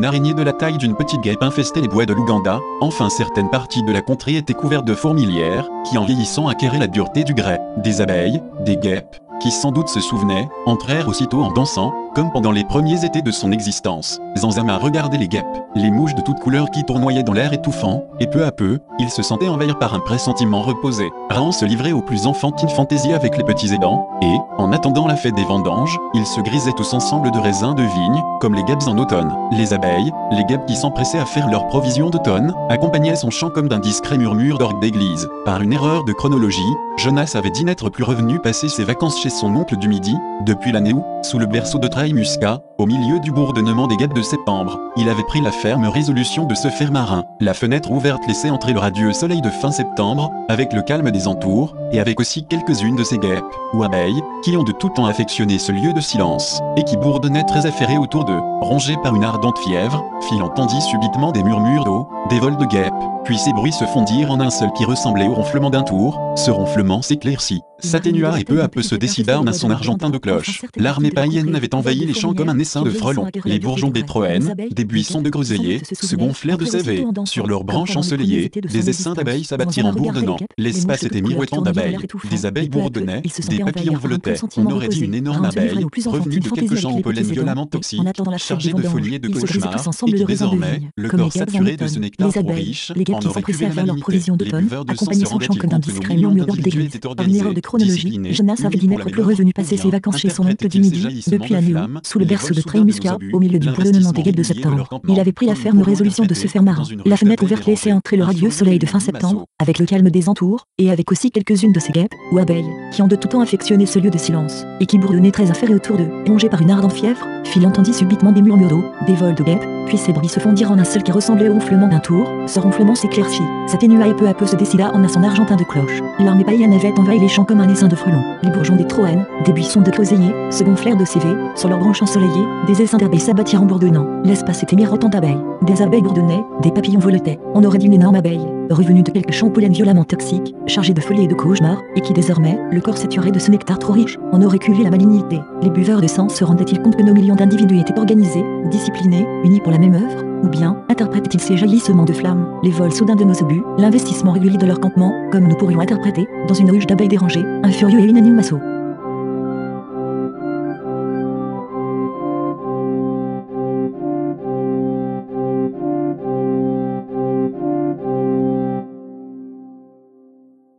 Une araignée de la taille d'une petite guêpe infestait les bois de l'Ouganda. Enfin, certaines parties de la contrée étaient couvertes de fourmilières, qui en vieillissant acquéraient la dureté du grès. Des abeilles, des guêpes, qui sans doute se souvenaient, entrèrent aussitôt en dansant, comme pendant les premiers étés de son existence. Zanzama regardait les guêpes, les mouches de toutes couleurs qui tournoyaient dans l'air étouffant, et peu à peu, il se sentait envahir par un pressentiment reposé. Rahan se livrait aux plus enfantines fantaisies avec les petits aidants, et, en attendant la fête des vendanges, ils se grisaient tous ensemble de raisins de vigne, comme les guêpes en automne. Les abeilles, les guêpes qui s'empressaient à faire leurs provisions d'automne, accompagnaient son chant comme d'un discret murmure d'orgue d'église. Par une erreur de chronologie, Jonas avait dit n'être plus revenu passer ses vacances chez son oncle du Midi, depuis l'année où, sous le berceau de Traïmusca, au milieu du bourdonnement des guêpes de septembre, il avait pris la ferme résolution de se faire marin. La fenêtre ouverte laissait entrer le radieux soleil de fin septembre, avec le calme des entours, et avec aussi quelques-unes de ces guêpes, ou abeilles, qui ont de tout temps affectionné ce lieu de silence, et qui bourdonnaient très affairées autour d'eux. Rongés par une ardente fièvre, Phil entendit subitement des murmures d'eau, des vols de guêpes, puis ces bruits se fondirent en un seul qui ressemblait au ronflement d'un tour. Ce ronflement s'éclaircit, s'atténua et peu à peu se décida en un son argentin de cloche. L'armée païenne avait envahi les champs comme un essaim de frelons. Les bourgeons des Troènes, des buissons de groseilliers, se gonflèrent de savets. Sur leurs branches ensoleillées, des essaims d'abeilles s'abattirent en bourdonnant. L'espace était miroitant d'abeilles. Des abeilles bourdonnaient, des papillons volotaient. On aurait dit une énorme abeille, revenue de quelque champ au pollen violemment toxique, chargée de folie et de cauchemars, et qui désormais, le corps saturé de ce nectar trop riche, en aurait cuvé la malignité. Les buveurs de sang se rendaient compte que nos millions d'individus étaient organisés, disciplinés, Jonas avait dit n'être plus revenu passer ses vacances chez son oncle du Midi, depuis l'année où, sous le berceau de Traïmusca, au milieu du bourdonnement des guêpes de septembre, il avait pris la ferme résolution de se faire marin. La fenêtre ouverte laissait entrer le radieux soleil de fin septembre, avec le calme des entours, et avec aussi quelques-unes de ces guêpes, ou abeilles, qui ont de tout temps affectionné ce lieu de silence, et qui bourdonnaient très affairées autour d'eux. Rongé par une ardente fièvre, Phil entendit subitement des murmures d'eau, des vols de guêpes, puis ces bruits se fondirent en un seul qui ressemblait au ronflement d'un tour. Ce ronflement s'éclaircit, s'atténua et peu à peu se décida en un son argentin de cloche. L'armée païenne avait envahi les champs comme un essaim de frelons. Les bourgeons des Troènes, des buissons de groseilliers, se gonflèrent de CV, sur leurs branches ensoleillées, des essaims d'abeilles s'abattirent en bourdonnant. L'espace était miroitant d'abeilles. Des abeilles bourdonnaient, des papillons voletaient. On aurait dit une énorme abeille, revenue de quelque champ au pollen violemment toxique, chargée de folie et de cauchemars, et qui désormais, le corps saturé de ce nectar trop riche, en aurait cuvé la malignité. Les buveurs de sang se rendaient-ils compte que nos millions d'individus étaient organisés, disciplinés, unis pour la même œuvre? Ou bien, interprètent-ils ces jaillissements de flammes, les vols soudains de nos obus, l'investissement régulier de leur campement, comme nous pourrions interpréter, dans une ruche d'abeilles dérangées, un furieux et unanime assaut?